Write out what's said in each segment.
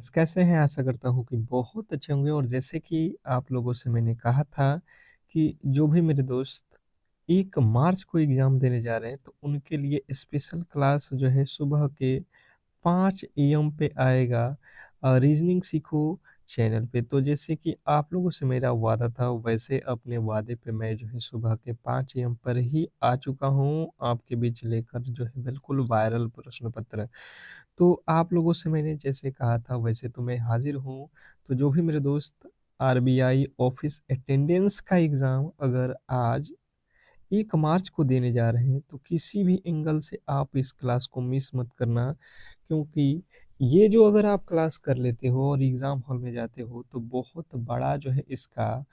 Friends कैसे हैं? आशा करता हूँ कि बहुत अच्छे होंगे और जैसे कि आप लोगों से मैंने कहा था कि जो भी मेरे दोस्त 1 मार्च को एग्ज़ाम देने जा रहे हैं, तो उनके लिए स्पेशल क्लास जो है सुबह के 5 एएम पे आएगा रीजनिंग सीखो चैनल पे। तो जैसे कि आप लोगों से मेरा वादा था, वैसे अपने वादे पे मैं जो है सुबह के 5 एएम पर ही आ चुका हूँ, आपके बीच लेकर जो है बिल्कुल वायरल प्रश्न पत्र। तो आप लोगों से मैंने जैसे कहा था वैसे तो मैं हाज़िर हूँ। तो जो भी मेरे दोस्त आरबीआई ऑफ़िस अटेंडेंस का एग्ज़ाम अगर आज 1 मार्च को देने जा रहे हैं, तो किसी भी एंगल से आप इस क्लास को मिस मत करना, क्योंकि ये जो अगर आप क्लास कर लेते हो और एग्ज़ाम हॉल में जाते हो, तो बहुत बड़ा जो है इसका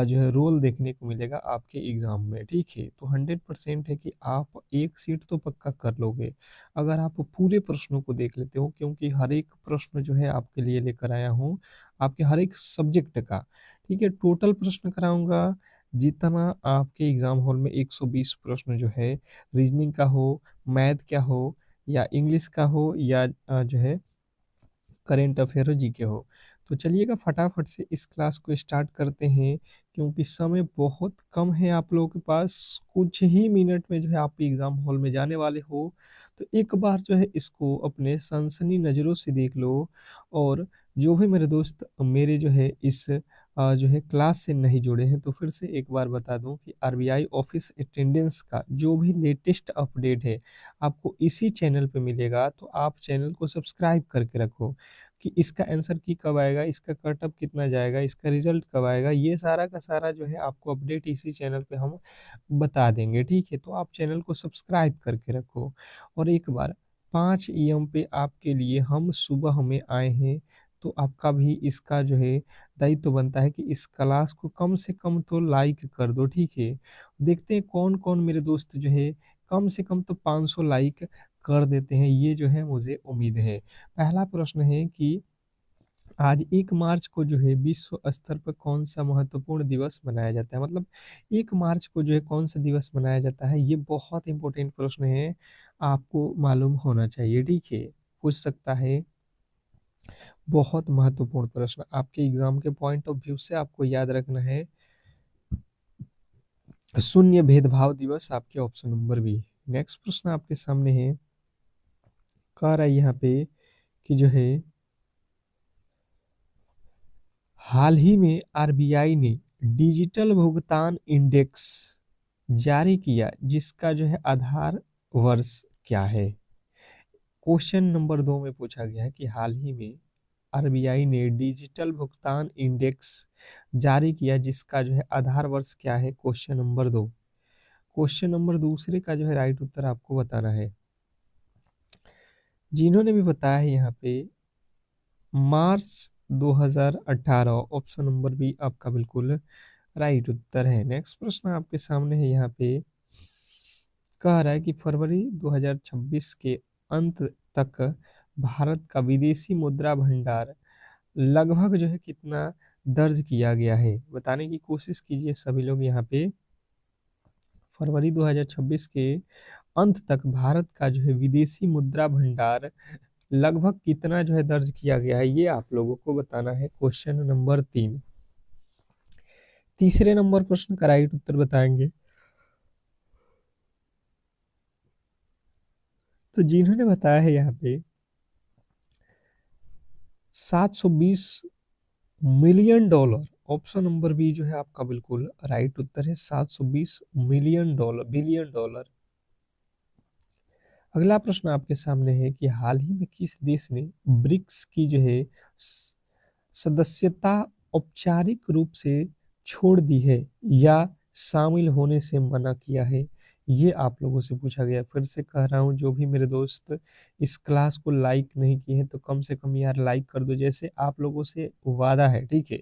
जो है रोल देखने को मिलेगा आपके एग्ज़ाम में, ठीक है? तो 100% है कि आप 1 सीट तो पक्का कर लोगे, अगर आप पूरे प्रश्नों को देख लेते हो, क्योंकि हर एक प्रश्न जो है आपके लिए लेकर आया हूँ, आपके हर एक सब्जेक्ट का, ठीक है? टोटल प्रश्न कराऊँगा जितना आपके एग्ज़ाम हॉल में 120 प्रश्न जो है रीज़निंग का हो, मैथ का हो या इंग्लिश का हो या जो है करंट अफ़ेयर हो, जीके हो। तो चलिएगा फटाफट से इस क्लास को स्टार्ट करते हैं, क्योंकि समय बहुत कम है आप लोगों के पास, कुछ ही मिनट में जो है आप एग्ज़ाम हॉल में जाने वाले हो। तो एक बार जो है इसको अपने सनसनी नज़रों से देख लो, और जो भी मेरे दोस्त मेरे जो है इस जो है क्लास से नहीं जुड़े हैं, तो फिर से एक बार बता दूँ कि आरबीआई ऑफ़िस अटेंडेंस का जो भी लेटेस्ट अपडेट है, आपको इसी चैनल पे मिलेगा। तो आप चैनल को सब्सक्राइब करके रखो कि इसका आंसर की कब आएगा, इसका कट ऑफ कितना जाएगा, इसका रिज़ल्ट कब आएगा, ये सारा का सारा जो है आपको अपडेट इसी चैनल पे हम बता देंगे, ठीक है? तो आप चैनल को सब्सक्राइब करके रखो। और एक बार 5 एएम पे आपके लिए हम सुबह में आए हैं, तो आपका भी इसका जो है दायित्व बनता है कि इस क्लास को कम से कम तो लाइक कर दो, ठीक है? देखते हैं कौन-कौन मेरे दोस्त जो है कम से कम तो 500 लाइक कर देते हैं, ये जो है मुझे उम्मीद है। पहला प्रश्न है कि आज 1 मार्च को जो है विश्व स्तर पर कौन-सा महत्वपूर्ण दिवस मनाया जाता है? मतलब 1 मार्च को जो है कौन-सा दिवस मनाया जाता है? ये बहुत इम्पोर्टेंट प्रश्न है, आपको मालूम होना चाहिए, ठीक है? पूछ सकता है, बहुत महत्वपूर्ण प्रश्न, आपके एग्ज़ाम के पॉइंट ऑफ व्यू से आपको याद रखना है। शून्य भेदभाव दिवस आपके ऑप्शन नंबर बी। नेक्स्ट प्रश्न आपके सामने है, कह रहा है यहाँ पे कि जो है हाल ही में आरबीआई ने डिजिटल भुगतान इंडेक्स जारी किया, जिसका जो है आधार वर्ष क्या है? क्वेश्चन नंबर 2 में पूछा गया है कि हाल ही में आरबीआई ने डिजिटल भुगतान इंडेक्स जारी किया, जिसका जो है आधार वर्ष क्या है? Question number 2। क्वेश्चन नंबर दूसरे का जो है राइट उत्तर आपको बताना है। जिन्होंने भी बताया है यहाँ पे मार्च 2018, ऑप्शन नंबर बी आपका बिल्कुल राइट उत्तर है। नेक्स्ट प्रश्न आपके सामने है, यहाँ पे कह रहा है कि फरवरी 2026 के अंत तक भारत का विदेशी मुद्रा भंडार लगभग जो है कितना दर्ज किया गया है? बताने की कोशिश कीजिए सभी लोग यहाँ पे। फरवरी 2026 के अंत तक भारत का जो है विदेशी मुद्रा भंडार लगभग कितना जो है दर्ज किया गया है, ये आप लोगों को बताना है। Question number 3। तीसरे नंबर प्रश्न का राइट उत्तर बताएंगे तो जिन्होंने बताया है यहाँ पे 720 million dollar, option number B जो है आपका बिल्कुल राइट उत्तर है। 720 मिलियन डॉलर, बिलियन डॉलर। अगला प्रश्न आपके सामने है कि हाल ही में किस देश ने ब्रिक्स की जो है सदस्यता औपचारिक रूप से छोड़ दी है या शामिल होने से मना किया है? ये आप लोगों से पूछा गया। फिर से कह रहा हूँ, जो भी मेरे दोस्त इस क्लास को लाइक नहीं किए हैं, तो कम से कम यार लाइक कर दो, जैसे आप लोगों से वादा है, ठीक है?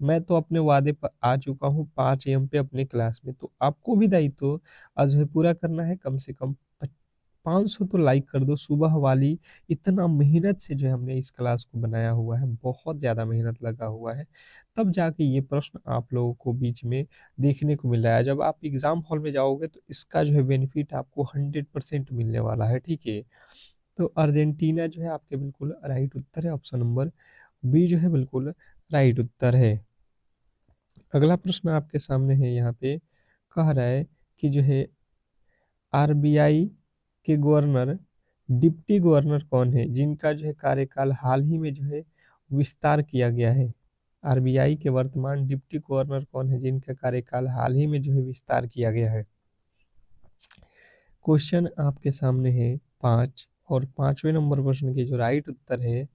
मैं तो अपने वादे पर आ चुका हूँ 5 एएम पे अपने क्लास में, तो आपको भी दायित्व आज जो है पूरा करना है। कम से कम 500 तो लाइक कर दो सुबह वाली। इतना मेहनत से जो है हमने इस क्लास को बनाया हुआ है, बहुत ज़्यादा मेहनत लगा हुआ है, तब जाके ये प्रश्न आप लोगों को बीच में देखने को मिल रहा है। जब आप एग्ज़ाम हॉल में जाओगे तो इसका जो है बेनिफिट आपको 100% मिलने वाला है, ठीक है? तो अर्जेंटीना जो है आपके बिल्कुल राइट उत्तर है, ऑप्शन नंबर बी जो है बिल्कुल राइट उत्तर है। अगला प्रश्न आपके सामने है, यहाँ पे कह रहा है कि जो है आरबीआई के गवर्नर, डिप्टी गवर्नर कौन है जिनका जो है कार्यकाल हाल ही में जो है विस्तार किया गया है। आरबीआई के वर्तमान डिप्टी गवर्नर कौन है जिनका कार्यकाल हाल ही में जो है विस्तार किया गया है। क्वेश्चन आपके सामने है 5, और 5वें नंबर प्रश्न के जो राइट उत्तर है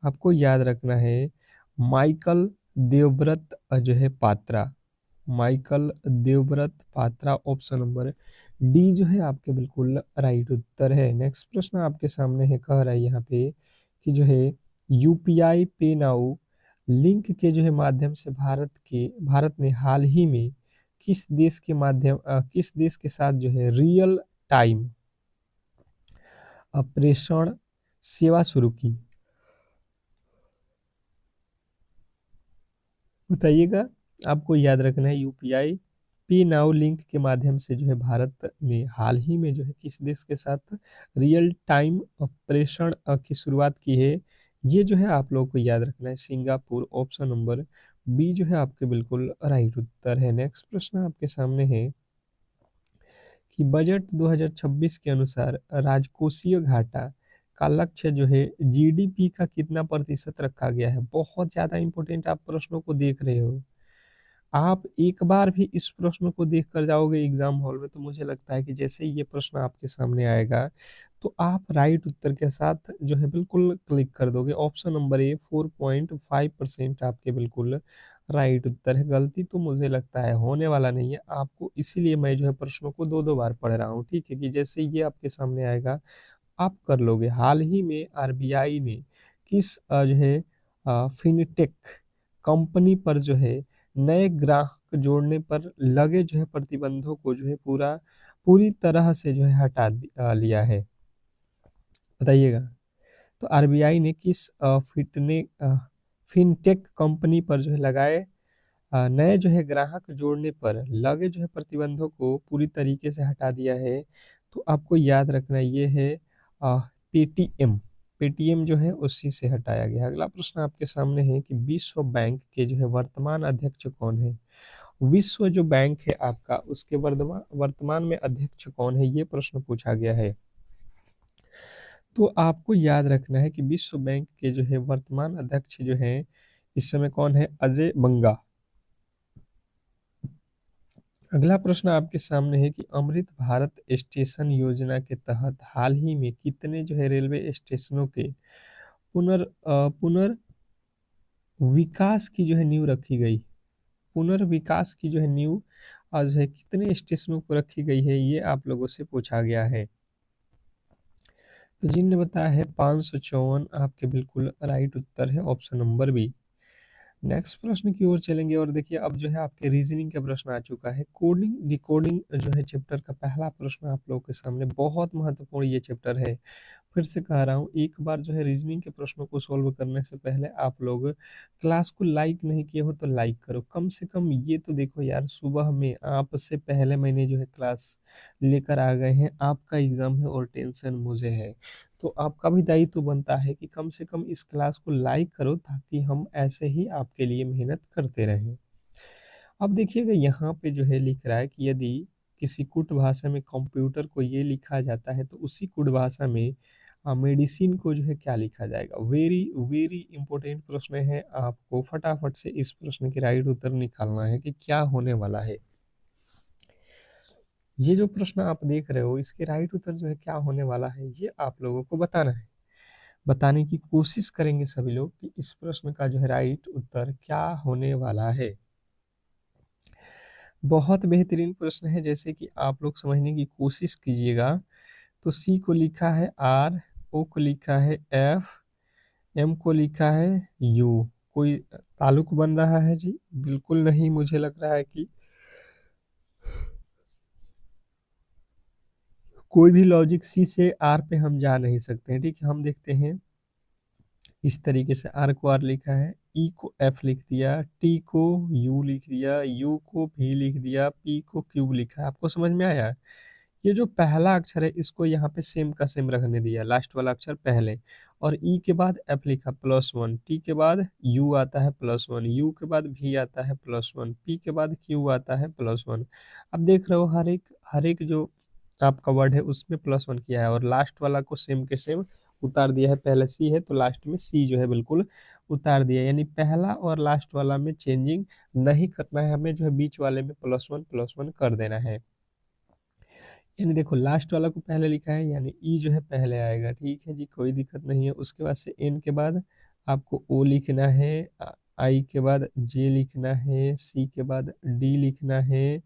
आपको याद रखना है माइकल देवव्रत जो है Patra, Michael Devvrat Patra, option number D जो है आपके बिल्कुल राइट उत्तर है। नेक्स्ट प्रश्न आपके सामने है, कह रहा है यहाँ पे कि जो है यूपीआई पे नाउ लिंक के जो है माध्यम से भारत ने हाल ही में किस देश के साथ जो है रियल टाइम प्रेषण सेवा शुरू की, बताइएगा। आपको याद रखना है यूपीआई पे नाउ लिंक के माध्यम से जो है भारत ने हाल ही में जो है किस देश के साथ रियल टाइम प्रेषण की शुरुआत की है। ये जो है आप लोगों को याद रखना है सिंगापुर, ऑप्शन नंबर बी जो है आपके बिल्कुल राइट उत्तर है। नेक्स्ट प्रश्न आपके सामने है कि बजट 2026 के अनुसार राजकोषीय घाटा का लक्ष्य जो है जीडीपी का कितना प्रतिशत रखा गया है। बहुत ज़्यादा इंपॉर्टेंट आप प्रश्नों को देख रहे हो। आप एक बार भी इस प्रश्न को देख कर जाओगे एग्जाम हॉल में तो मुझे लगता है कि जैसे ही ये प्रश्न आपके सामने आएगा तो आप राइट उत्तर के साथ जो है बिल्कुल क्लिक कर दोगे। ऑप्शन नंबर ए 4.5% आपके बिल्कुल राइट उत्तर है। गलती तो मुझे लगता है होने वाला नहीं है आपको, इसीलिए मैं जो है प्रश्नों को दो दो बार पढ़ रहा हूँ, ठीक है, कि जैसे ये आपके सामने आएगा आप कर लोगे। हाल ही में आरबीआई ने किस जो है फिनटेक कंपनी पर जो है नए ग्राहक जोड़ने पर लगे जो है प्रतिबंधों को जो है पूरी तरह से जो है लिया है, बताइएगा। तो आरबीआई ने किस फिनटेक कंपनी पर जो है लगाए नए जो है ग्राहक जोड़ने पर लगे जो है प्रतिबंधों को पूरी तरीके से हटा दिया है। तो आपको याद रखना ये है पेटीएम, पेटीएम जो है उसी से हटाया गया। अगला प्रश्न आपके सामने है कि विश्व बैंक के जो है वर्तमान अध्यक्ष कौन है। विश्व जो बैंक है आपका उसके वर्तमान में अध्यक्ष कौन है, ये प्रश्न पूछा गया है। तो आपको याद रखना है कि विश्व बैंक के जो है वर्तमान अध्यक्ष जो है इस समय कौन है, अजय बंगा। अगला प्रश्न आपके सामने है कि अमृत भारत स्टेशन योजना के तहत हाल ही में कितने जो है रेलवे स्टेशनों के पुनर्विकास की जो है नींव रखी गई। पुनर्विकास की जो है नींव आज है कितने स्टेशनों को रखी गई है, ये आप लोगों से पूछा गया है। तो जिनने बताया है 554 आपके बिल्कुल राइट उत्तर है, ऑप्शन नंबर बी। नेक्स्ट प्रश्न की ओर चलेंगे और देखिए अब जो है आपके रीजनिंग का प्रश्न आ चुका है। कोडिंग डिकोडिंग जो है चैप्टर का पहला प्रश्न आप लोगों के सामने, बहुत महत्वपूर्ण ये चैप्टर है। फिर से कह रहा हूँ एक बार जो है रीजनिंग के प्रश्नों को सॉल्व करने से पहले आप लोग क्लास को लाइक नहीं किए हो तो लाइक करो कम से कम। ये तो देखो यार सुबह में आपसे पहले मैंने जो है क्लास लेकर आ गए हैं, आपका एग्जाम है और टेंशन मुझे है, तो आपका भी दायित्व बनता है कि कम से कम इस क्लास को लाइक करो ताकि हम ऐसे ही आपके लिए मेहनत करते रहें। अब देखिएगा यहाँ पे जो है लिख रहा है कि यदि किसी कुट भाषा में कंप्यूटर को ये लिखा जाता है तो उसी कुट भाषा में मेडिसिन को जो है क्या लिखा जाएगा। वेरी वेरी इंपॉर्टेंट प्रश्न है, आपको फटाफट से इस प्रश्न के राइट उत्तर निकालना है कि क्या होने वाला है। ये जो प्रश्न आप देख रहे हो इसके राइट उत्तर जो है क्या होने वाला है ये आप लोगों को बताना है। बताने की कोशिश करेंगे सभी लोग कि इस प्रश्न का जो है राइट उत्तर क्या होने वाला है। बहुत बेहतरीन प्रश्न है, जैसे कि आप लोग समझने की कोशिश कीजिएगा। तो सी को लिखा है आर, ओ को लिखा है एफ, एम को लिखा है यू। कोई ताल्लुक बन रहा है जी? बिल्कुल नहीं, मुझे लग रहा है कि कोई भी लॉजिक सी से आर पे हम जा नहीं सकते हैं, ठीक है। हम देखते हैं इस तरीके से, आर को आर लिखा है, ई को एफ लिख दिया, टी को यू लिख दिया, यू को भी लिख दिया, पी को क्यू लिखा है। आपको समझ में आया? ये जो पहला अक्षर है इसको यहाँ पे सेम का सेम रखने दिया, लास्ट वाला अक्षर पहले, और ई के बाद एफ लिखा +1, टी के बाद यू आता है +1, यू के बाद भी आता है +1, पी के बाद क्यू आता है +1। अब देख रहे हो हर एक जो आपका वर्ड है उसमें +1 किया है, और लास्ट वाला को सेम के सेम उतार दिया है। पहले सी है तो लास्ट में सी जो है बिल्कुल उतार दिया, यानी पहला और लास्ट वाला में चेंजिंग नहीं करना है हमें, जो है बीच वाले में +1 कर देना है। यानी देखो लास्ट वाला को पहले लिखा है, यानी ई जो है पहले आएगा, ठीक है जी, कोई दिक्कत नहीं है। उसके बाद से एन के बाद आपको ओ लिखना है, आई के बाद जे लिखना है, सी के बाद डी लिखना है,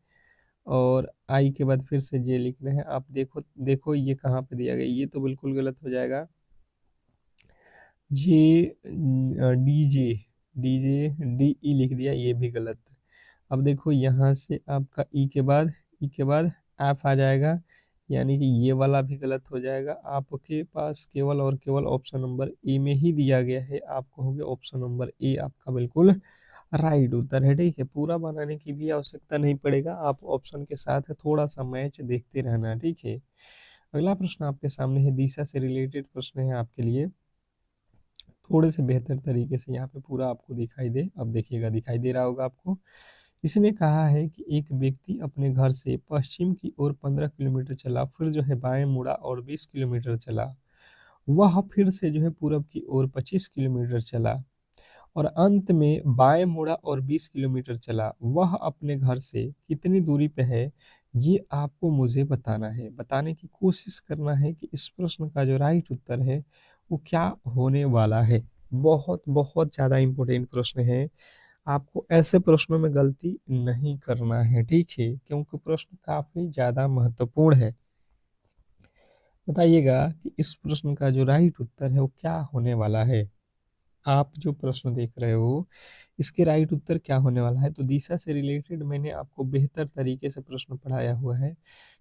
और आई के बाद फिर से जे लिखना है। आप देखो देखो ये कहाँ पे दिया गया, ये तो बिल्कुल गलत हो जाएगा। J D J D J D E लिख दिया, ये भी गलत। अब देखो यहाँ से आपका ई के बाद एफ आ जाएगा, यानी कि ये वाला भी गलत हो जाएगा। आपके पास केवल और केवल ऑप्शन नंबर ए में ही दिया गया है, आप कहोगे ऑप्शन नंबर ए आपका बिल्कुल राइट उत्तर है, ठीक है। पूरा बनाने की भी आवश्यकता नहीं पड़ेगा, आप ऑप्शन के साथ थोड़ा सा मैच देखते रहना, ठीक है। अगला प्रश्न आपके सामने है, दिशा से रिलेटेड प्रश्न है आपके लिए, थोड़े से बेहतर तरीके से यहाँ पे पूरा आपको दिखाई दे। अब देखिएगा, दिखाई दे रहा होगा आपको। इसने कहा है कि एक व्यक्ति अपने घर से पश्चिम की ओर 15 किलोमीटर चला, फिर जो है बाएं मुड़ा और 20 किलोमीटर चला। वह फिर से जो है पूरब की ओर 25 किलोमीटर चला, और अंत में बाएं मुड़ा और 20 किलोमीटर चला। वह अपने घर से कितनी दूरी पे है, ये आपको मुझे बताना है। बताने की कोशिश करना है कि इस प्रश्न का जो राइट उत्तर है वो क्या होने वाला है। बहुत बहुत ज़्यादा इम्पोर्टेंट प्रश्न है, आपको ऐसे प्रश्नों में गलती नहीं करना है, ठीक है, क्योंकि प्रश्न काफी ज्यादा महत्वपूर्ण है। बताइएगा कि इस प्रश्न का जो राइट उत्तर है वो क्या होने वाला है। आप जो प्रश्न देख रहे हो इसके राइट उत्तर क्या होने वाला है। तो दिशा से रिलेटेड मैंने आपको बेहतर तरीके से प्रश्न पढ़ाया हुआ है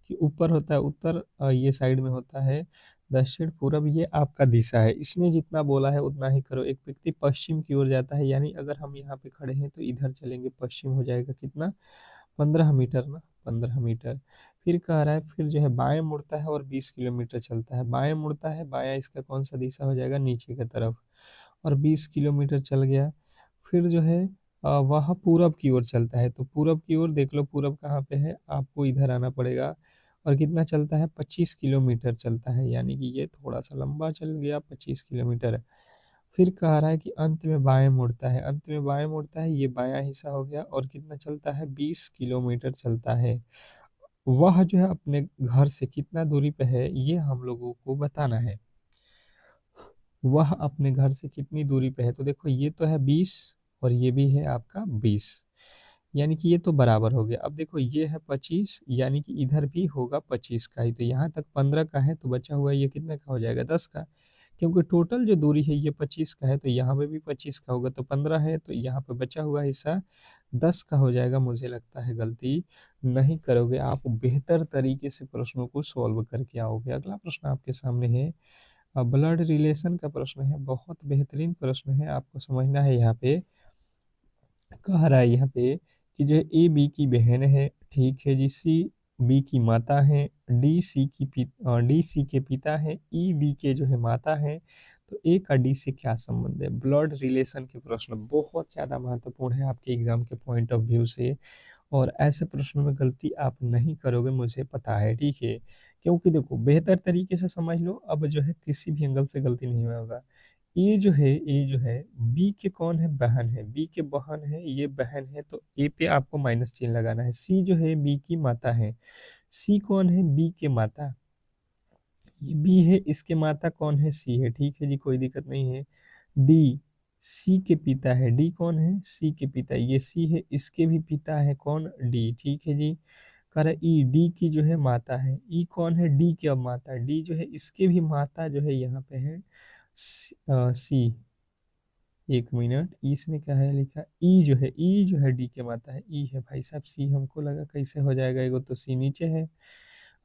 कि ऊपर होता है उत्तर, ये साइड में होता है दक्षिण पूरब, ये आपका दिशा है। इसने जितना बोला है उतना ही करो। एक व्यक्ति पश्चिम की ओर जाता है, यानी अगर हम यहाँ पे खड़े हैं तो इधर चलेंगे, पश्चिम हो जाएगा कितना, 15 मीटर ना, 15 मीटर। फिर कह रहा है फिर जो है बाएं मुड़ता है और 20 किलोमीटर चलता है। बाएं मुड़ता है, बायां इसका कौन सा दिशा हो जाएगा, नीचे की तरफ, और 20 किलोमीटर चल गया। फिर जो है वह पूरब की ओर चलता है, तो पूरब की ओर देख लो, पूरब कहाँ पे है, आपको इधर आना पड़ेगा। और कितना चलता है, 25 किलोमीटर चलता है, यानी कि ये थोड़ा सा लंबा चल गया, 25 किलोमीटर। फिर कह रहा है कि अंत में बाएं मुड़ता है, अंत में बाएं मुड़ता है, ये बायां हिस्सा हो गया, और कितना चलता है, 20 किलोमीटर चलता है। वह जो है अपने घर से कितना दूरी पे है, ये हम लोगों को बताना है। वह अपने घर से कितनी दूरी पे है, तो देखो ये तो है 20 और ये भी है आपका 20, यानी कि ये तो बराबर हो गया। अब देखो ये है 25, यानी कि इधर भी होगा 25 का ही, तो यहाँ तक 15 का है, तो बचा हुआ ये कितने का हो जाएगा, 10 का। क्योंकि टोटल जो दूरी है ये 25 का है, तो यहाँ पे भी 25 का होगा, तो 15 है, तो यहाँ पे बचा हुआ हिस्सा 10 का हो जाएगा। मुझे लगता है गलती नहीं करोगे आप, बेहतर तरीके से प्रश्नों को सॉल्व करके आओगे। अगला प्रश्न आपके सामने है, ब्लड रिलेशन का प्रश्न है, बहुत बेहतरीन प्रश्न है, आपको समझना है। यहाँ पे कह रहा है यहाँ पे कि जो ए बी की बहन है, ठीक है जी, सी बी की माता है, डी सी के पिता है, ई बी के जो है माता है, तो ए का डी से क्या संबंध है। ब्लड रिलेशन के प्रश्न बहुत ज़्यादा महत्वपूर्ण है आपके एग्जाम के पॉइंट ऑफ व्यू से, और ऐसे प्रश्नों में गलती आप नहीं करोगे, मुझे पता है, ठीक है। क्योंकि देखो बेहतर तरीके से समझ लो, अब जो है किसी भी एंगल से गलती नहीं होगा। ये जो है बी के कौन है, बहन है, बी के बहन है, ये बहन है, तो ए पे आपको माइनस चिन्ह लगाना है। सी जो है बी की माता है, सी कौन है, बी के माता, ये बी है, इसके माता कौन है, सी है, ठीक है जी, कोई दिक्कत नहीं है। डी सी के पिता है, डी कौन है, सी के पिता, ये सी है, इसके भी पिता है कौन, डी, ठीक है जी। कह रहा ई डी की जो है माता है, ई कौन है, डी की अब माता, डी जो है इसके भी माता जो है यहाँ पे है सी। एक मिनट, इसने क्या है लिखा, ई जो है डी के माता है, ई है भाई साहब, सी हमको लगा कैसे हो जाएगा, एगो तो सी नीचे है।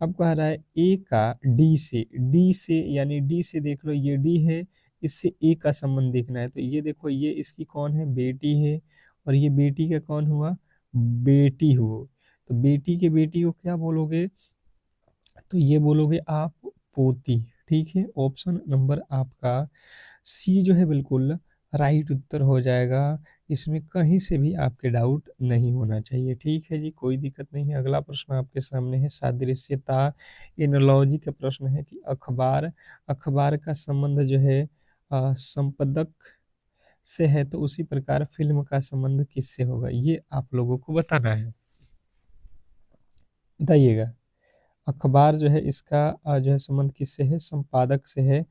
अब कह रहा है ए का डी से यानी डी से देख लो, ये डी है, इससे ए का संबंध देखना है, तो ये देखो ये इसकी कौन है, बेटी है, और ये बेटी का कौन हुआ, बेटी हो, तो बेटी के बेटी को क्या बोलोगे, तो ये बोलोगे आप पोती। ठीक है, ऑप्शन नंबर आपका सी जो है बिल्कुल राइट उत्तर हो जाएगा। इसमें कहीं से भी आपके डाउट नहीं होना चाहिए। ठीक है जी, कोई दिक्कत नहीं है। अगला प्रश्न आपके सामने है सादृश्यता एनोलॉजी का प्रश्न है कि अखबार अखबार का संबंध जो है संपादक से है, तो उसी प्रकार फिल्म का संबंध किससे होगा, ये आप लोगों को बताना है। बताइएगा, अखबार जो है इसका जो है संबंध किससे है, संपादक से है।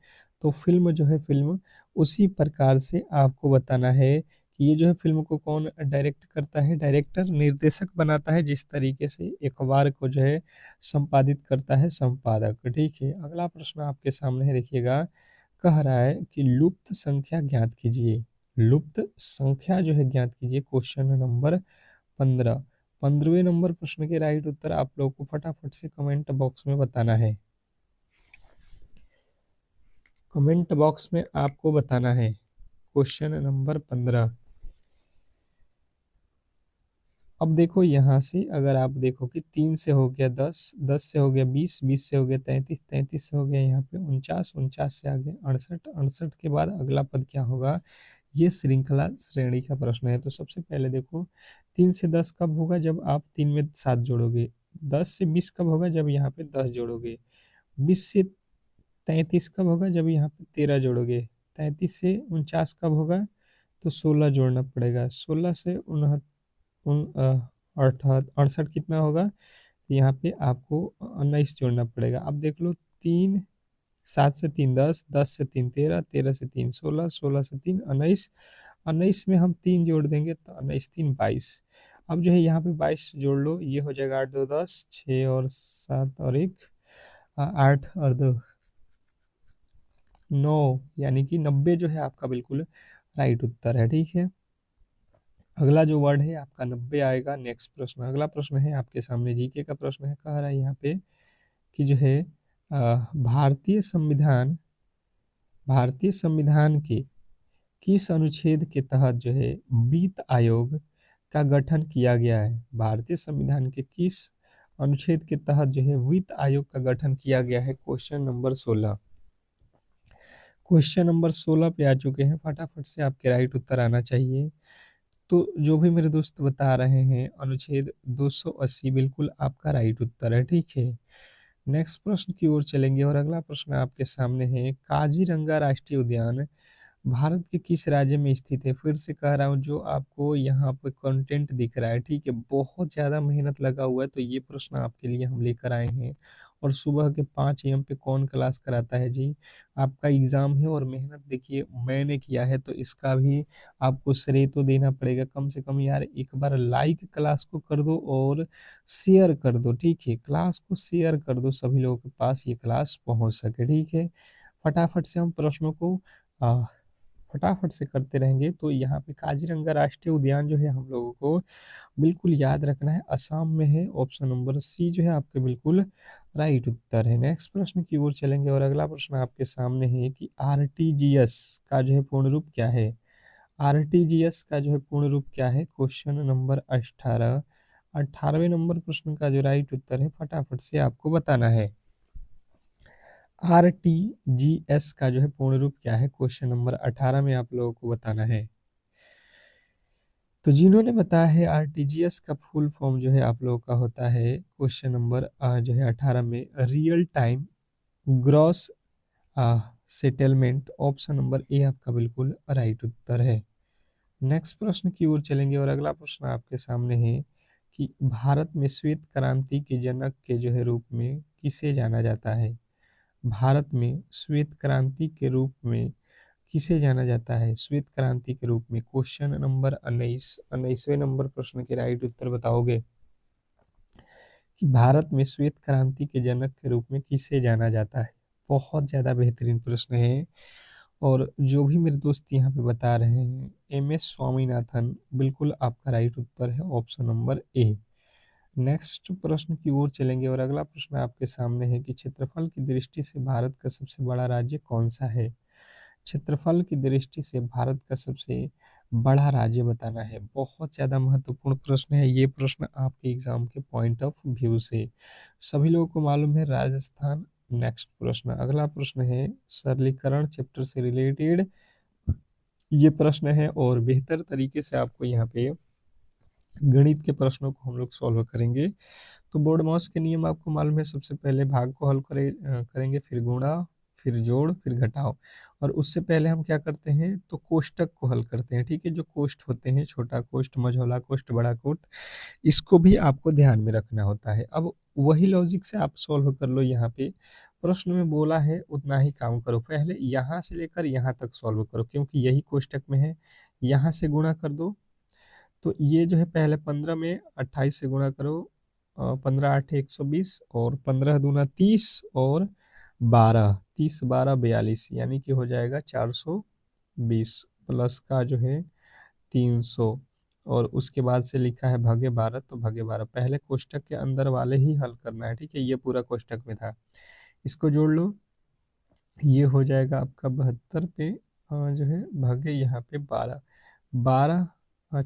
तो फिल्म जो है फिल्म उसी प्रकार से आपको बताना है कि ये जो है फिल्म को कौन डायरेक्ट करता है, डायरेक्टर निर्देशक बनाता है, जिस तरीके से अखबार को जो है संपादित करता है संपादक। ठीक है, अगला प्रश्न आपके सामने है, देखिएगा। कह रहा है कि लुप्त संख्या ज्ञात कीजिए। लुप्त संख्या जो है ज्ञात कीजिए, क्वेश्चन नंबर 15। 15वें नंबर प्रश्न के राइट उत्तर आप लोग को फटाफट से कमेंट बॉक्स में बताना है। कमेंट बॉक्स में आपको बताना है क्वेश्चन नंबर 15। अब देखो यहाँ से अगर आप देखो कि 3 से हो गया 10, 10 से हो गया 20, 20 से हो गया 33, 33 से हो गया यहाँ पे 49, 49 से आगे 68, 68 के बाद अगला पद क्या होगा, ये श्रृंखला श्रेणी का प्रश्न है। तो सबसे पहले देखो 3 से 10 कब होगा, जब आप 3 में 7 जोड़ोगे। 10 से 20 कब होगा, जब यहाँ पे 10 जोड़ोगे। 20 से 33 कब होगा, जब यहाँ पे 13 जोड़ोगे। 33 से 49 कब होगा, तो 16 जोड़ना पड़ेगा। 16 से अड़सठ, 68 कितना होगा, तो यहाँ पे आपको 19 जोड़ना पड़ेगा। अब देख लो, 3, 7 से 3 10, 10 से 3 13, 13 से 3 16, 16 से 3 19, 19 में हम 3 जोड़ देंगे तो 19 3 22। अब जो है यहाँ पे 22 जोड़ लो, ये हो जाएगा 8 2 10, 6 और 7 और 1, 8 और 2 9, यानी कि 90 जो है आपका बिल्कुल राइट उत्तर है। ठीक है, अगला जो वर्ड है आपका 90 आएगा। नेक्स्ट प्रश्न, अगला प्रश्न है आपके सामने, जीके का प्रश्न है। कह रहा है यहाँ पे कि जो है भारतीय संविधान के किस अनुच्छेद के तहत जो है वित्त आयोग का गठन किया गया है। भारतीय संविधान के किस अनुच्छेद के तहत जो है वित्त आयोग का गठन किया गया है, क्वेश्चन नंबर 16। क्वेश्चन नंबर 16 पे आ चुके हैं, फटाफट से आपके राइट उत्तर आना चाहिए। तो जो भी मेरे दोस्त बता रहे हैं, अनुच्छेद 280 बिल्कुल आपका राइट उत्तर है। ठीक है, नेक्स्ट प्रश्न की ओर चलेंगे और अगला प्रश्न आपके सामने है, काजीरंगा राष्ट्रीय उद्यान भारत के किस राज्य में स्थित है। फिर से कह रहा हूँ, जो आपको यहाँ पे कंटेंट दिख रहा है, ठीक है, बहुत ज़्यादा मेहनत लगा हुआ है। तो ये प्रश्न आपके लिए हम लेकर आए हैं। और सुबह के 5 AM पे कौन क्लास कराता है जी, आपका एग्ज़ाम है और मेहनत देखिए मैंने किया है, तो इसका भी आपको श्रेय तो देना पड़ेगा। कम से कम यार एक बार लाइक क्लास को कर दो और शेयर कर दो। ठीक है, क्लास को शेयर कर दो, सभी लोगों के पास ये क्लास पहुँच सके। ठीक है, फटाफट से हम प्रश्नों को आ, फटाफट से करते रहेंगे। तो यहाँ पे काजीरंगा राष्ट्रीय उद्यान जो है हम लोगों को बिल्कुल याद रखना है, असम में है। ऑप्शन नंबर सी जो है आपके बिल्कुल राइट उत्तर है। नेक्स्ट प्रश्न की ओर चलेंगे और अगला प्रश्न आपके सामने है कि आरटीजीएस का जो है पूर्ण रूप क्या है। आरटीजीएस का जो है पूर्ण रूप क्या है, क्वेश्चन नंबर 18। 18वें नंबर प्रश्न का जो राइट उत्तर है फटाफट से आपको बताना है। आरटीजीएस का जो है पूर्ण रूप क्या है, क्वेश्चन नंबर 18 में आप लोगों को बताना है। तो जिन्होंने बताया है आरटीजीएस का फुल फॉर्म जो है आप लोगों का होता है, क्वेश्चन नंबर जो है 18 में, real time gross settlement. Option number A आपका बिल्कुल राइट उत्तर है। नेक्स्ट प्रश्न की ओर चलेंगे और अगला प्रश्न आपके सामने है कि भारत में श्वेत क्रांति के जनक के जो है रूप में किसे जाना जाता है। भारत में श्वेत क्रांति के रूप में किसे जाना जाता है, श्वेत क्रांति के रूप में, क्वेश्चन नंबर 19। 19वें नंबर प्रश्न के राइट उत्तर बताओगे कि भारत में श्वेत क्रांति के जनक के रूप में किसे जाना जाता है। बहुत ज़्यादा बेहतरीन प्रश्न है और जो भी मेरे दोस्त यहाँ पे बता रहे हैं, MS स्वामीनाथन बिल्कुल आपका राइट उत्तर है, ऑप्शन नंबर ए। नेक्स्ट प्रश्न की ओर चलेंगे और अगला प्रश्न आपके सामने है कि क्षेत्रफल की दृष्टि से भारत का सबसे बड़ा राज्य कौन सा है। क्षेत्रफल की दृष्टि से भारत का सबसे बड़ा राज्य बताना है। बहुत ज़्यादा महत्वपूर्ण प्रश्न है ये प्रश्न आपके एग्जाम के पॉइंट ऑफ व्यू से। सभी लोगों को मालूम है राजस्थान। नेक्स्ट प्रश्न, अगला प्रश्न है सरलीकरण चैप्टर से रिलेटेड ये प्रश्न है और बेहतर तरीके से आपको यहाँ पे गणित के प्रश्नों को हम लोग सॉल्व करेंगे। तो बोर्ड मॉस के नियम आपको मालूम है, सबसे पहले भाग को हल करेंगे, फिर गुणा, फिर जोड़, फिर घटाओ। और उससे पहले हम क्या करते हैं तो कोष्टक को हल करते हैं। ठीक है, जो कोष्ट होते हैं, छोटा कोष्ट, मझौला कोष्ट, बड़ा कोष्ट, इसको भी आपको ध्यान में रखना होता है। अब वही लॉजिक से आप सॉल्व कर लो। यहाँ पे प्रश्न में बोला है उतना ही काम करो, पहले यहाँ से लेकर यहाँ तक सॉल्व करो क्योंकि यही कोष्टक में है। यहाँ से गुणा कर दो, तो ये जो है पहले 15 में 28 से गुणा करो, 15 × 8 = 120 और 15 दूना 30 और 12, 30 12 42, यानी कि हो जाएगा 420 प्लस का जो है 300। और उसके बाद से लिखा है भागे 12, तो भागे 12 पहले कोष्टक के अंदर वाले ही हल करना है। ठीक है, ये पूरा कोष्टक में था, इसको जोड़ लो, ये हो जाएगा आपका 72 पे जो है भागे यहाँ पे 12, 12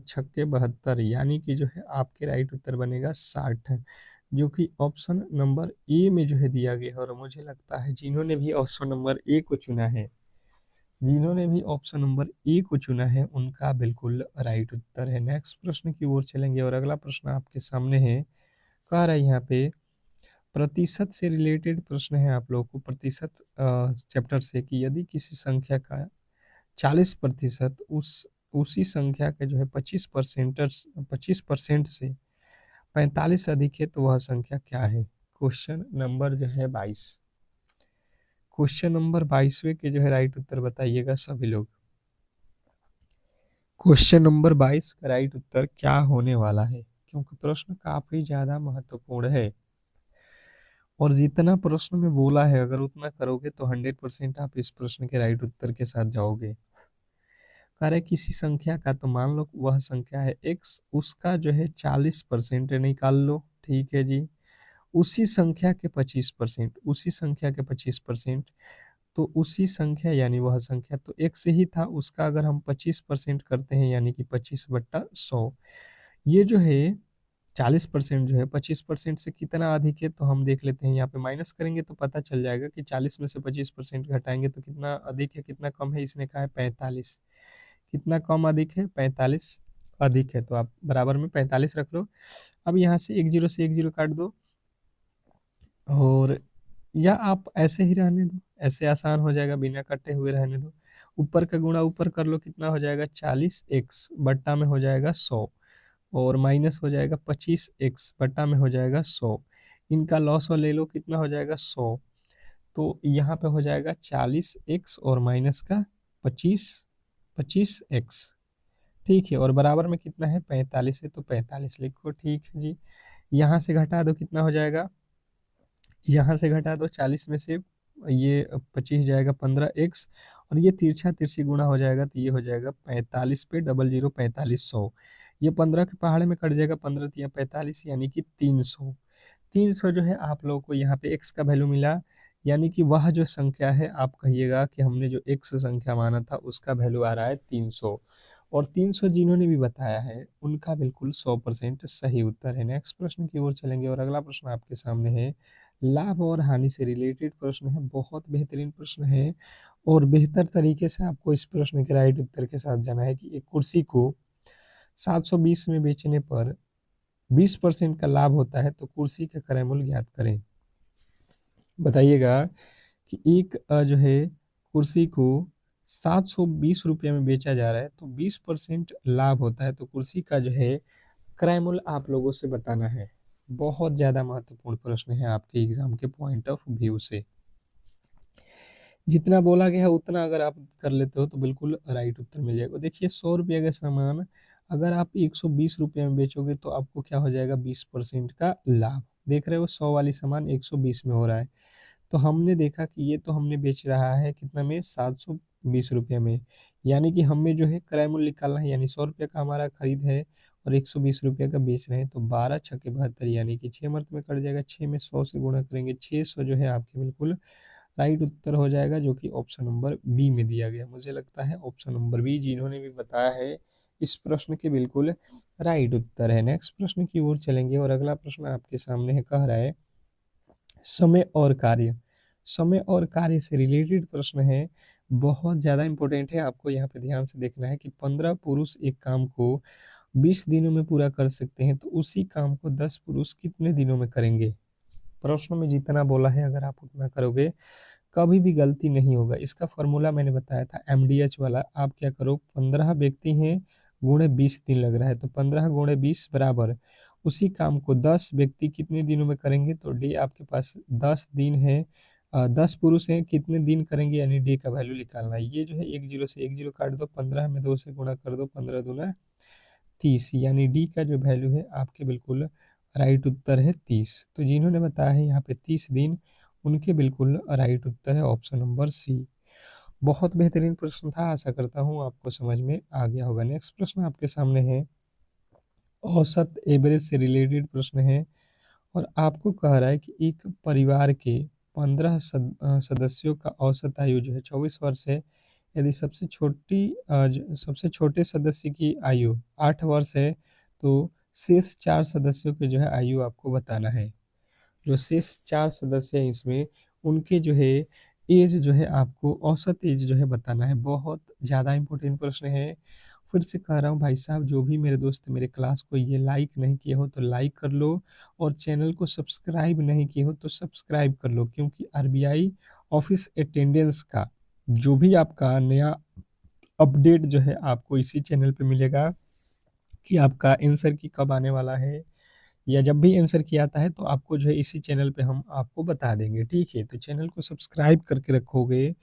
छक्के 72, यानी कि जो है आपके राइट उत्तर बनेगा 60, जो कि ऑप्शन नंबर ए में जो है दिया गया है। और मुझे लगता है जिन्होंने भी ऑप्शन नंबर ए को चुना है, जिन्होंने भी ऑप्शन नंबर ए को चुना है, उनका बिल्कुल राइट उत्तर है। नेक्स्ट प्रश्न की ओर चलेंगे और अगला प्रश्न आपके सामने है। कह रहा है यहाँ पे प्रतिशत से रिलेटेड प्रश्न है आप लोगों को, प्रतिशत चैप्टर से, कि यदि किसी संख्या का 40% उसी संख्या के जो है 25% से 45 अधिक है तो वह संख्या क्या है। क्वेश्चन नंबर जो है 22, क्वेश्चन नंबर 22वें के जो है राइट उत्तर बताइएगा सभी लोग। क्वेश्चन नंबर 22 का राइट उत्तर क्या होने वाला है, क्योंकि प्रश्न काफी ज्यादा महत्वपूर्ण है और जितना प्रश्न में बोला है अगर उतना करोगे तो 100% आप इस प्रश्न के राइट उत्तर के साथ जाओगे। कह रहे किसी संख्या का, तो मान लो वह संख्या है x, उसका जो है 40% निकाल लो। ठीक है जी, उसी संख्या के 25%, उसी संख्या के 25%, तो उसी संख्या यानी वह संख्या तो x ही था, उसका अगर हम 25% करते हैं यानी कि 25/100, ये जो है 40% जो है 25% से कितना अधिक है, तो हम देख लेते हैं। यहाँ पे माइनस करेंगे तो पता चल जाएगा कि 40 में से 25% घटाएंगे तो कितना अधिक है कितना कम है। इसने कहा है 45, कितना कम अधिक है, 45 अधिक है, तो आप बराबर में 45 रख लो। अब यहाँ से एक जीरो से एक जीरो काट दो, और या आप ऐसे ही रहने दो, ऐसे आसान हो जाएगा, बिना कटे हुए रहने दो। ऊपर का गुणा ऊपर कर लो, कितना हो जाएगा 40x बट्टा में हो जाएगा 100, और माइनस हो जाएगा 25x बट्टा में हो जाएगा 100। इनका लॉस ले लो, कितना हो जाएगा 100, तो यहाँ पे हो जाएगा 40x और माइनस का 25x। ठीक है, और बराबर में कितना है 45 है, तो 45 लिखो। ठीक है जी, यहाँ से घटा दो, कितना हो जाएगा, यहाँ से घटा दो 40 में से ये 25 जाएगा 15x, और ये तिरछा तिरछी गुणा हो जाएगा तो ये हो जाएगा 45 पे 00 4500। ये 15 के पहाड़े में कट जाएगा, 15 तिया 45 यानी कि 300। 300 जो है आप लोगों को यहाँ पे x का वैल्यू मिला, यानी कि वह जो संख्या है आप कहिएगा कि हमने जो x संख्या माना था उसका वैल्यू आ रहा है 300। और 300 जिन्होंने भी बताया है उनका बिल्कुल 100% सही उत्तर है। नेक्स्ट प्रश्न की ओर चलेंगे और अगला प्रश्न आपके सामने है, लाभ और हानि से रिलेटेड प्रश्न है, बहुत बेहतरीन प्रश्न है और बेहतर तरीके से आपको इस प्रश्न के राइट उत्तर के साथ जाना है कि एक कुर्सी को 720 में बेचने पर 20% का लाभ होता है तो कुर्सी का क्रय मूल्य ज्ञात करें। बताइएगा कि एक जो है कुर्सी को 720 रुपये में बेचा जा रहा है तो 20% लाभ होता है, तो कुर्सी का जो है क्रय मूल्य आप लोगों से बताना है। बहुत ज़्यादा महत्वपूर्ण प्रश्न है आपके एग्जाम के पॉइंट ऑफ व्यू से। जितना बोला गया है उतना अगर आप कर लेते हो तो बिल्कुल राइट उत्तर मिल जाएगा। देखिए 100 रुपये का सामान अगर आप 120 रुपये में बेचोगे तो आपको क्या हो जाएगा 20% का लाभ। देख रहे हो 100 वाली सामान 120 में हो रहा है, तो हमने देखा कि ये तो हमने बेच रहा है कितना में 720 रुपये में, यानी कि हमें जो है क्रय मूल्य निकालना है, यानी 100 रुपये का हमारा खरीद है और 120 रुपये का बेच रहे हैं, तो 12 छक्के 72 यानी कि 6 मर्त में कट जाएगा, 6 में 100 से गुणा करेंगे, 600 जो है आपके बिल्कुल राइट उत्तर हो जाएगा, जो कि ऑप्शन नंबर बी में दिया गया। मुझे लगता है ऑप्शन नंबर बी जिन्होंने भी बताया है इस प्रश्न के बिल्कुल राइट उत्तर है। नेक्स्ट प्रश्न की ओर चलेंगे और अगला प्रश्न आपके सामने है, कह रहा है समय और कार्य। समय और कार्य से रिलेटेड प्रश्न है, बहुत ज़्यादा इंपॉर्टेंट है। आपको यहाँ पे ध्यान से देखना है कि 15 पुरुष एक काम को 20 दिनों में पूरा कर सकते हैं, तो उसी काम को 10 पुरुष कितने दिनों में करेंगे? प्रश्न में जितना बोला है अगर आप उतना करोगे कभी भी गलती नहीं होगा। इसका फॉर्मूला मैंने बताया था एमडीएच वाला। आप क्या करो, 15 व्यक्ति हैं, गुणे 20 दिन लग रहा है, तो 15 गुणे 20 बराबर उसी काम को 10 व्यक्ति कितने दिनों में करेंगे? तो डी आपके पास 10 दिन है, 10 पुरुष हैं, कितने दिन करेंगे, यानी डी का वैल्यू निकालना है। ये जो है एक जीरो से एक जीरो काट दो, 15 में 2 से गुणा कर दो, 15 दूना 30, यानी डी का जो वैल्यू है आपके बिल्कुल राइट उत्तर है 30। तो जिन्होंने बताया है यहाँ पे 30 दिन, उनके बिल्कुल राइट उत्तर है ऑप्शन नंबर सी। बहुत बेहतरीन प्रश्न था, आशा करता हूँ आपको समझ में आ गया होगा। नेक्स्ट प्रश्न आपके सामने है, औसत एवरेज से रिलेटेड प्रश्न है और आपको कह रहा है कि एक परिवार के 15 सदस्यों का औसत आयु जो है 24 वर्ष है। यदि सबसे छोटे सदस्य की आयु 8 वर्ष है, तो शेष 4 सदस्यों के जो है आयु आपको बताना है। जो शेष 4 सदस्य हैं इसमें, उनके जो है एज जो है आपको औसत एज जो है बताना है। बहुत ज़्यादा इंपॉर्टेंट प्रश्न है। फिर से कह रहा हूँ भाई साहब, जो भी मेरे दोस्त मेरे क्लास को ये लाइक नहीं किए हो तो लाइक कर लो, और चैनल को सब्सक्राइब नहीं किए हो तो सब्सक्राइब कर लो, क्योंकि आरबीआई ऑफिस अटेंडेंस का जो भी आपका नया अपडेट जो है आपको इसी चैनल पे मिलेगा कि आपका आंसर की कब आने वाला है, या जब भी आंसर की आता है तो आपको जो है इसी चैनल पे हम आपको बता देंगे। ठीक है, तो चैनल को सब्सक्राइब करके रखोगे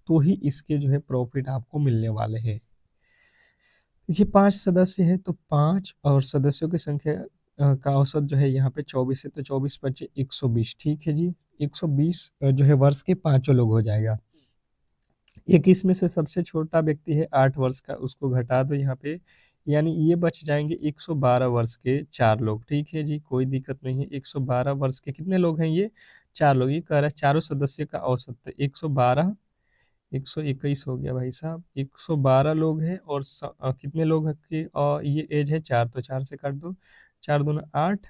तो ही इसके जो है प्रॉफिट आपको मिलने वाले हैं। देखिए 5 सदस्य है तो 5 और सदस्यों की संख्या का औसत जो है यहाँ पे 24 है, तो 24 पचे 120। ठीक है जी, 120 जो है वर्ष के पांचों लोग हो जाएगा। 21 में से सबसे छोटा व्यक्ति है 8 वर्ष का, उसको घटा दो यहाँ पे, यानी ये बच जाएंगे 112 वर्ष के 4 लोग। ठीक है जी, कोई दिक्कत नहीं है। 112 वर्ष के कितने लोग हैं? ये 4 लोग। ये कह रहा है चारों सदस्य का औसत 112, 121 हो गया भाई साहब, 112 लोग हैं और कितने लोग हैं कि ये एज है 4, तो 4 से काट दो, 4 दूना 8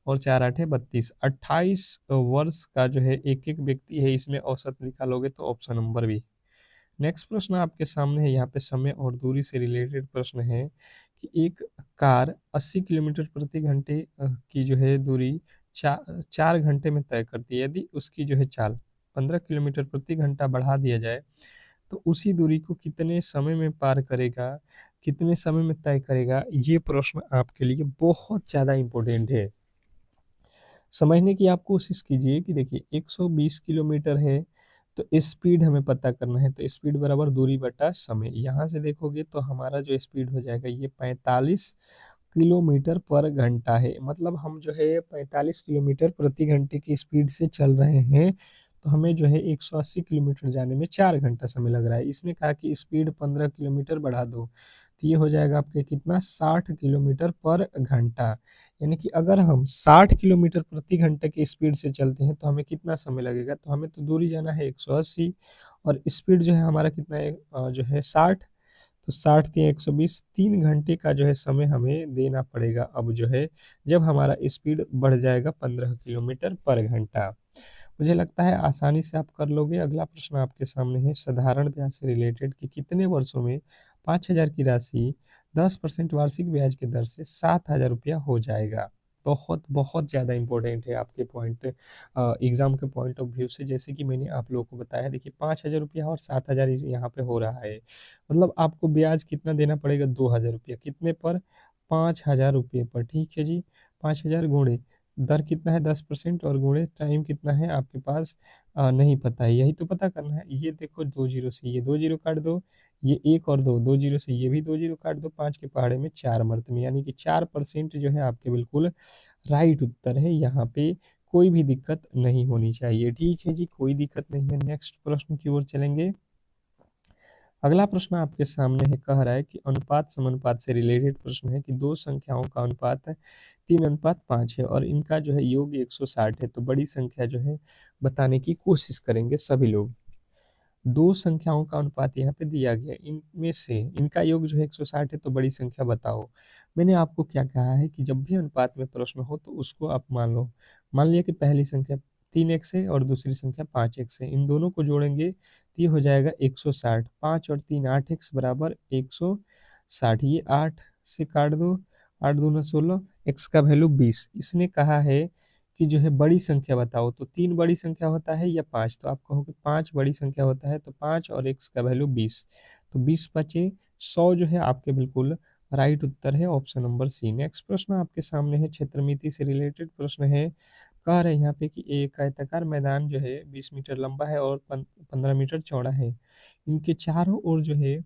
और 4 8 है 32, 28 वर्ष का जो है एक एक व्यक्ति है, इसमें औसत निकालोगे तो ऑप्शन नंबर बी। नेक्स्ट प्रश्न आपके सामने है, यहाँ पे समय और दूरी से रिलेटेड प्रश्न है कि एक कार 80 किलोमीटर प्रति घंटे की जो है दूरी 4 घंटे में तय करती है। यदि उसकी जो है चाल 15 किलोमीटर प्रति घंटा बढ़ा दिया जाए तो उसी दूरी को कितने समय में पार करेगा, कितने समय में तय करेगा? ये प्रश्न आपके लिए बहुत ज़्यादा इंपॉर्टेंट है। समझने की आप कोशिश कीजिए कि देखिए 120 किलोमीटर है, तो स्पीड हमें पता करना है, तो स्पीड बराबर दूरी बटा समय। यहाँ से देखोगे तो हमारा जो स्पीड हो जाएगा ये 45 किलोमीटर पर घंटा है। मतलब हम जो है 45 किलोमीटर प्रति घंटे की स्पीड से चल रहे हैं, तो हमें जो है 180 किलोमीटर जाने में 4 घंटा समय लग रहा है। इसने कहा कि स्पीड 15 किलोमीटर बढ़ा दो, तो ये हो जाएगा आपके कितना, 60 किलोमीटर पर घंटा। यानी कि अगर हम 60 किलोमीटर प्रति घंटे की स्पीड से चलते हैं तो हमें कितना समय लगेगा? तो हमें तो दूरी जाना है 180 और स्पीड जो है हमारा कितना है, जो है 60, तो 60 या 120, 3 घंटे का जो है समय हमें देना पड़ेगा। अब जो है जब हमारा स्पीड बढ़ जाएगा 15 किलोमीटर पर घंटा। मुझे लगता है आसानी से आप कर लोगे। अगला प्रश्न आपके सामने है, साधारण ब्याज से रिलेटेड कि कितने वर्षों में 5,000 की राशि 10% वार्षिक ब्याज की दर से 7,000 रुपया हो जाएगा। बहुत बहुत ज़्यादा इंपॉर्टेंट है आपके पॉइंट, एग्जाम के पॉइंट ऑफ व्यू से। जैसे कि मैंने आप लोगों को बताया, देखिए 5,000 रुपया और 7,000 यहाँ पे हो रहा है, मतलब आपको ब्याज कितना देना पड़ेगा? 2,000 रुपया। कितने पर? 5,000 रुपये पर। ठीक है जी, 5,000 गुणे दर कितना है 10% और गुणे टाइम कितना है आपके पास नहीं पता है, यही तो पता करना है। ये देखो 2 जीरो से ये 2 जीरो काट दो, ये एक और दो 2 जीरो से ये भी 2 जीरो काट दो, 5 के पहाड़े में 4 मरतबे, यानी कि 4% जो है आपके बिल्कुल राइट उत्तर है। यहाँ पे कोई भी दिक्कत नहीं होनी चाहिए। ठीक है जी, कोई दिक्कत नहीं है। नेक्स्ट प्रश्न की ओर चलेंगे। अगला प्रश्न आपके सामने है, कह रहा है कि अनुपात समानुपात से रिलेटेड प्रश्न है कि दो संख्याओं का अनुपात 3:5 है और इनका जो है योग 160 है, तो बड़ी संख्या जो है बताने की कोशिश करेंगे सभी लोग। दो संख्याओं का अनुपात यहाँ पे दिया गया है, इनमें से इनका योग जो है 160 है, तो बड़ी संख्या बताओ। मैंने आपको क्या कहा है कि जब भी अनुपात में प्रश्न हो तो उसको आप मान लो। मान लिया कि पहली संख्या 3x है और दूसरी संख्या 5x है, इन दोनों को जोड़ेंगे तो ये हो जाएगा 160। 5 और 3 8x बराबर 160, ये 8 से काट दो, 8 दूना 16, x का वैल्यू 20। इसने कहा है कि जो है बड़ी संख्या बताओ, तो 3 बड़ी संख्या होता है या 5, तो आप कहोगे 5 बड़ी संख्या होता है, तो 5 और x का वैल्यू 20, तो 20 बचे 100 जो है आपके बिल्कुल राइट उत्तर है ऑप्शन नंबर सी। नेक्स्ट प्रश्न आपके सामने है, क्षेत्रमिति से रिलेटेड प्रश्न है। कह रहे हैं यहाँ पे कि एक आयताकार मैदान जो है 20 मीटर लंबा है और 15 मीटर चौड़ा है। इनके चारों ओर जो है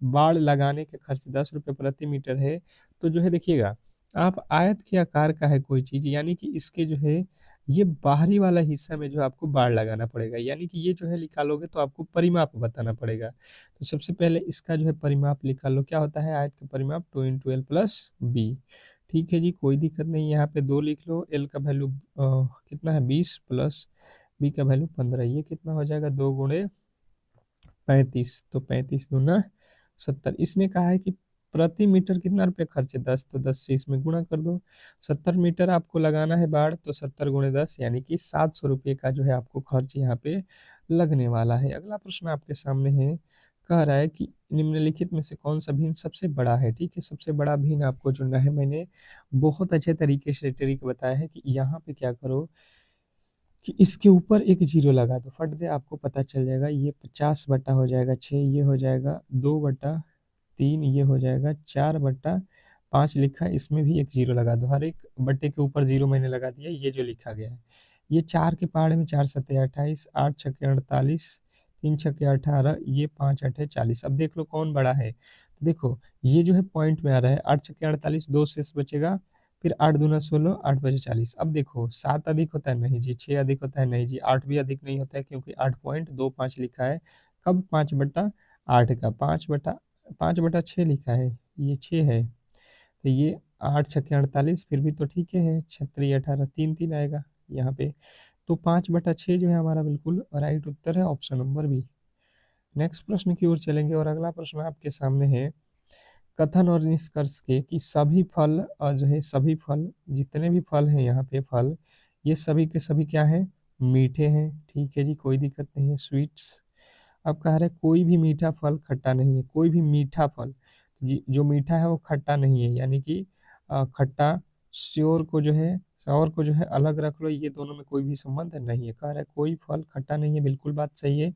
बाड़ लगाने के खर्च 10 रुपये प्रति मीटर है। तो जो है देखिएगा, आप आयत के आकार का है कोई चीज, यानी कि इसके जो है ये बाहरी वाला हिस्सा में जो आपको बाड़ लगाना पड़ेगा, यानी कि ये जो है निकालोगे तो आपको परिमाप बताना पड़ेगा। तो सबसे पहले इसका जो है परिमाप निकाल लो। क्या होता है आयत का परिमाप? 2 × L + B। ठीक है जी, कोई दिक्कत नहीं। यहाँ पे 2 लिख लो। एल का वैल्यू कितना है? 20 प्लस बी का वैल्यू 15। ये कितना हो जाएगा? 2 × 35। तो 35 दूना 70। इसने कहा है कि प्रति मीटर कितना रुपये खर्च है? 10। तो 10 से इसमें गुणा कर दो। 70 मीटर आपको लगाना है बाढ़, तो 70 × 10 यानी कि 700 रुपये का जो है आपको खर्च यहाँ पे लगने वाला है। अगला प्रश्न आपके सामने है, कह रहा है कि निम्नलिखित में से कौन सा भिन्न सबसे बड़ा है। ठीक है, सबसे बड़ा भिन्न आपको चुनना है। मैंने बहुत अच्छे तरीके से ट्रिक बताया है कि यहाँ पे क्या करो कि इसके ऊपर एक जीरो लगा दो, फट दे आपको पता चल जाएगा। ये 50 बटा हो जाएगा 6, ये हो जाएगा 2/3, ये हो जाएगा 4/5 लिखा है, इसमें भी एक जीरो लगा दो। हर एक बट्टे के ऊपर जीरो मैंने लगा दिया, ये जो लिखा गया है। ये 4 के पहाड़े में 4 सत्ते 28, 8 छक्के 48, 3 छक्के 18, ये 5 अठे 40। अब देख लो कौन बड़ा है। तो देखो ये जो है पॉइंट में आ रहा है, 8 छक्के 48, 2 शेष बचेगा, फिर 8 दूना 16, 8 बजे 40। अब देखो 7 अधिक होता है? नहीं जी। 6 अधिक होता है? नहीं जी। 8 भी अधिक नहीं होता है, क्योंकि 8.25 लिखा है। कब? 5/8 का 5/6 लिखा है, ये 6 है। तो ये 8 छक्के 48, फिर भी तो ठीक है। 36 18, 3 3 आएगा यहाँ पे। तो 5/6 जो है हमारा बिल्कुल राइट उत्तर है, ऑप्शन नंबर बी। नेक्स्ट प्रश्न की ओर चलेंगे और अगला प्रश्न आपके सामने है, कथन और निष्कर्ष के कि सभी फल जो है, सभी फल जितने भी फल हैं यहाँ पे फल, ये सभी के सभी क्या हैं? मीठे हैं। ठीक है जी, कोई दिक्कत नहीं है। स्वीट्स। अब कह रहे हैं कोई भी मीठा फल खट्टा नहीं है। कोई भी मीठा फल जी जो मीठा है वो खट्टा नहीं है, यानी कि खट्टा श्योर को जो है, श्योर को जो है अलग रख लो, ये दोनों में कोई भी संबंध नहीं है। कह रहा है कोई फल खट्टा नहीं है, बिल्कुल बात सही है,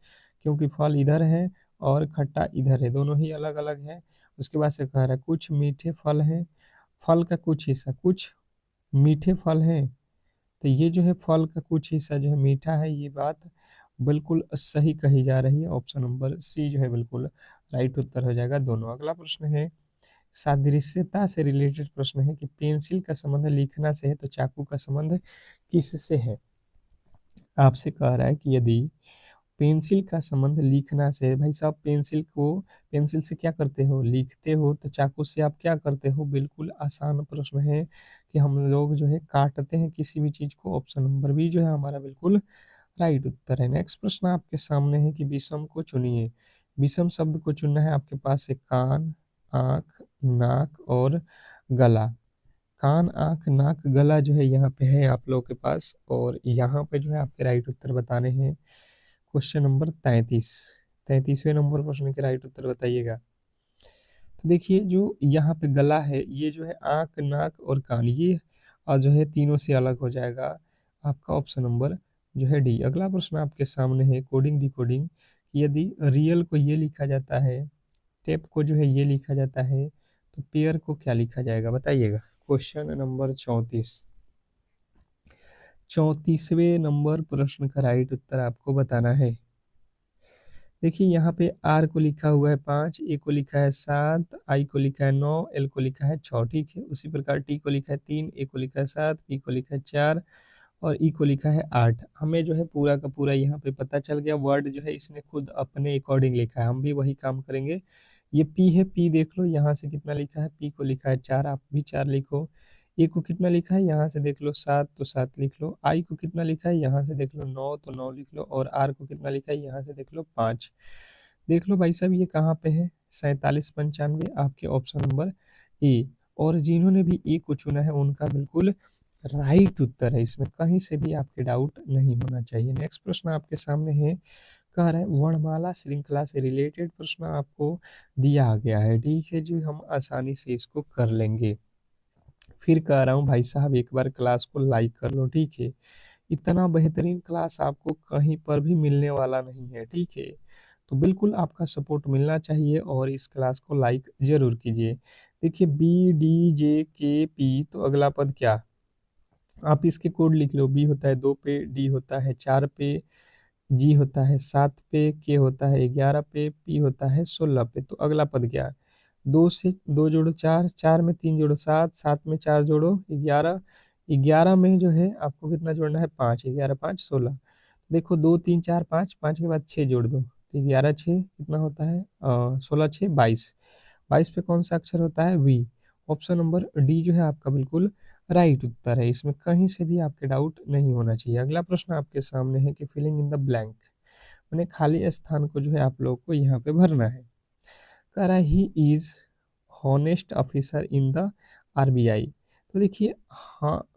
क्योंकि फल इधर है और खट्टा इधर है, दोनों ही अलग अलग है। उसके बाद से कह रहा है कुछ मीठे फल हैं, फल का कुछ हिस्सा, कुछ मीठे फल हैं, तो ये जो है फल का कुछ हिस्सा जो है मीठा है, ये बात बिल्कुल सही कही जा रही है। ऑप्शन नंबर सी जो है बिल्कुल राइट उत्तर हो जाएगा दोनों। अगला प्रश्न है, सादृश्यता से रिलेटेड प्रश्न है कि पेंसिल का संबंध लिखना से है, तो चाकू का संबंध किससे है? आपसे कह रहा है कि यदि पेंसिल का संबंध लिखना से है, भाई साहब पेंसिल से क्या करते हो? लिखते हो। तो चाकू से आप क्या करते हो? बिल्कुल आसान प्रश्न है कि हम लोग जो है काटते हैं किसी भी चीज को। ऑप्शन नंबर बी जो है हमारा बिल्कुल राइट उत्तर है। नेक्स्ट प्रश्न आपके सामने है कि विषम को चुनिए। विषम शब्द को चुनना है, आपके पास है कान, आंख, नाक और गला। कान, आंख, नाक, गला जो है यहाँ पे है आप लोगों के पास, और यहाँ पे जो है आपके राइट उत्तर बताने हैं। क्वेश्चन नंबर 33, 33वें नंबर प्रश्न के राइट उत्तर बताइएगा। तो देखिए जो यहाँ पे गला है, ये जो है आंख, नाक और कान, ये जो है तीनों से अलग हो जाएगा। आपका ऑप्शन नंबर जो है डी। अगला प्रश्न आपके सामने है, कोडिंग डिकोडिंग। यदि रियल को ये लिखा जाता है, टेप को जो है ये लिखा जाता है, तो पेयर को क्या लिखा जाएगा बताइएगा। क्वेश्चन नंबर 34, 34वें नंबर प्रश्न का राइट उत्तर आपको बताना है। देखिए यहाँ पे आर को लिखा हुआ है 5, ए को लिखा है 7, आई को लिखा है 9, एल को लिखा है 6। ठीक है, उसी प्रकार टी को लिखा है 3, ए को लिखा है 7, पी को लिखा है 4 और ई को लिखा है 8। हमें जो है पूरा का पूरा यहाँ पे पता चल गया। वर्ड जो है इसने खुद अपने अकॉर्डिंग लिखा है, हम भी वही काम करेंगे। ये पी है, पी देख लो यहाँ से कितना लिखा है, पी को लिखा है 4, आप भी 4 लिखो। ए को कितना लिखा है यहाँ से देख लो 7, तो 7 लिख लो। आई को कितना लिखा है यहाँ से देख लो 9, तो 9 लिख लो। और आर को कितना लिखा है यहाँ से देख लो 5। देख लो भाई साहब ये कहाँ पे है, 4795 आपके ऑप्शन नंबर ए। और जिन्होंने भी ए को चुना है उनका बिल्कुल राइट उत्तर है, इसमें कहीं से भी आपके डाउट नहीं होना चाहिए। नेक्स्ट प्रश्न आपके सामने है, कह रहा है वर्णमाला श्रृंखला से रिलेटेड प्रश्न आपको दिया गया है, ठीक है जी, हम आसानी से इसको कर लेंगे। फिर कह रहा हूँ भाई साहब एक बार क्लास को लाइक कर लो, ठीक है। इतना बेहतरीन क्लास आपको कहीं पर भी मिलने वाला नहीं है, ठीक है। तो बिल्कुल आपका सपोर्ट मिलना चाहिए और इस क्लास को लाइक जरूर कीजिए। देखिए बी डी जे के पी, तो अगला पद क्या, आप इसके कोड लिख लो। बी होता है 2 पे, डी होता है 4 पे, जी होता है 7 पे, के होता है 11 पे, पी होता है 16 पे। तो अगला पद क्या है, 2 से 2 जोड़ो 4, 4 में 3 जोड़ो 7, 7 में 4 जोड़ो 11, 11 में जो है आपको कितना जोड़ना है 5, 11 5 16। देखो 2 3 4 5, 5 के बाद 6 जोड़ दो, तो 11 6 कितना होता है 16 6 22। 22 पे कौन सा अक्षर होता है, वी। ऑप्शन नंबर डी जो है आपका बिल्कुल राइट उत्तर है, इसमें कहीं से भी आपके डाउट नहीं होना चाहिए। अगला प्रश्न आपके सामने है कि फिलिंग इन द ब्लैंक, मैंने खाली स्थान को जो है आप लोग को यहाँ पे भरना है। कह रहा है he is honest officer in the RBI. तो देखिए हाँ,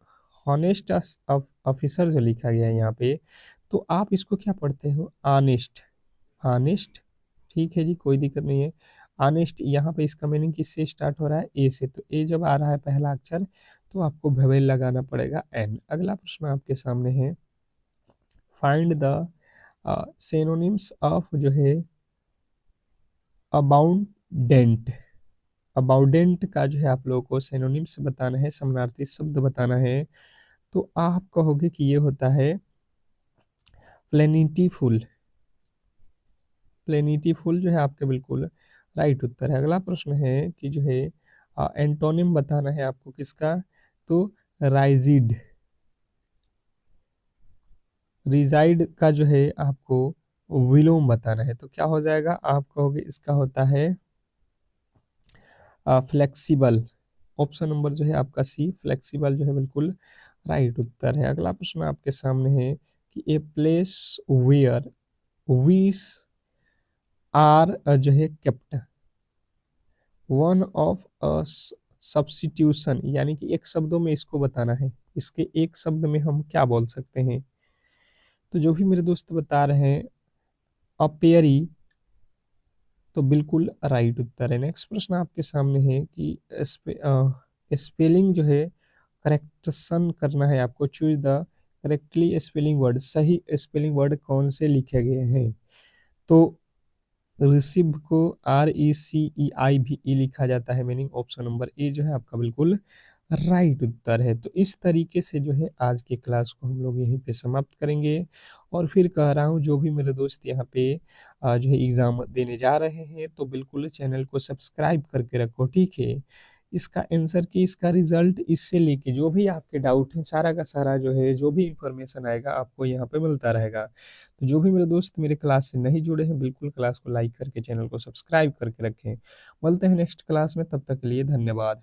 हॉनेस्ट ऑफिसर जो लिखा गया है यहाँ पे, तो आप इसको क्या पढ़ते हो, ऑनेस्ट, ऑनेस्ट, ठीक है जी, कोई दिक्कत नहीं है। ऑनेस्ट यहाँ पे इसका मीनिंग किससे स्टार्ट हो रहा है, ए से, तो ए जब आ रहा है पहला अक्षर तो आपको वेवेल लगाना पड़ेगा एन। अगला प्रश्न आपके सामने है, फाइंड द सिनोनिम्स ऑफ जो है अबाउंडेंट। अबाउंडेंट का जो है आप लोगों को सिनोनिम्स बताना है, समानार्थी शब्द बताना है। तो आप कहोगे कि ये होता है प्लेनिटीफुल। प्लेनिटीफुल जो है आपके बिल्कुल राइट उत्तर है। अगला प्रश्न है कि जो है एंटोनिम बताना है आपको किसका, तो राइजिड। रिजाइड का जो है आपको विलोम बताना है, तो क्या हो जाएगा, आप कहोगे इसका होता है फ्लेक्सिबल। ऑप्शन नंबर जो है आपका सी, फ्लेक्सिबल जो है बिल्कुल राइट उत्तर है। अगला प्रश्न आपके सामने है कि ए प्लेस वेयर वीस आर जो है kept, one of a substitution, यानी कि एक शब्दों में इसको बताना है, इसके एक शब्द में हम क्या बोल सकते हैं। तो जो भी मेरे दोस्त बता रहे हैं अपेयरी, तो बिल्कुल राइट उत्तर है। नेक्स्ट प्रश्न आपके सामने है कि स्पेलिंग जो है करेक्शन करना है आपको, choose the correctly spelling word, सही स्पेलिंग वर्ड कौन से लिखे गए हैं। तो रिसीव को RECEI भी ई लिखा जाता है, मीनिंग ऑप्शन नंबर ए जो है आपका बिल्कुल राइट उत्तर है। तो इस तरीके से जो है आज के क्लास को हम लोग यहीं पे समाप्त करेंगे। और फिर कह रहा हूँ जो भी मेरे दोस्त यहाँ पे जो है एग्ज़ाम देने जा रहे हैं तो बिल्कुल चैनल को सब्सक्राइब करके रखो, ठीक है। इसका आंसर की, इसका रिजल्ट, इससे लेके जो भी आपके डाउट हैं सारा का सारा जो है, जो भी इंफॉर्मेशन आएगा आपको यहाँ पे मिलता रहेगा। तो जो भी मेरे दोस्त मेरे क्लास से नहीं जुड़े हैं बिल्कुल क्लास को लाइक करके चैनल को सब्सक्राइब करके रखें। मिलते हैं नेक्स्ट क्लास में, तब तक के लिए धन्यवाद।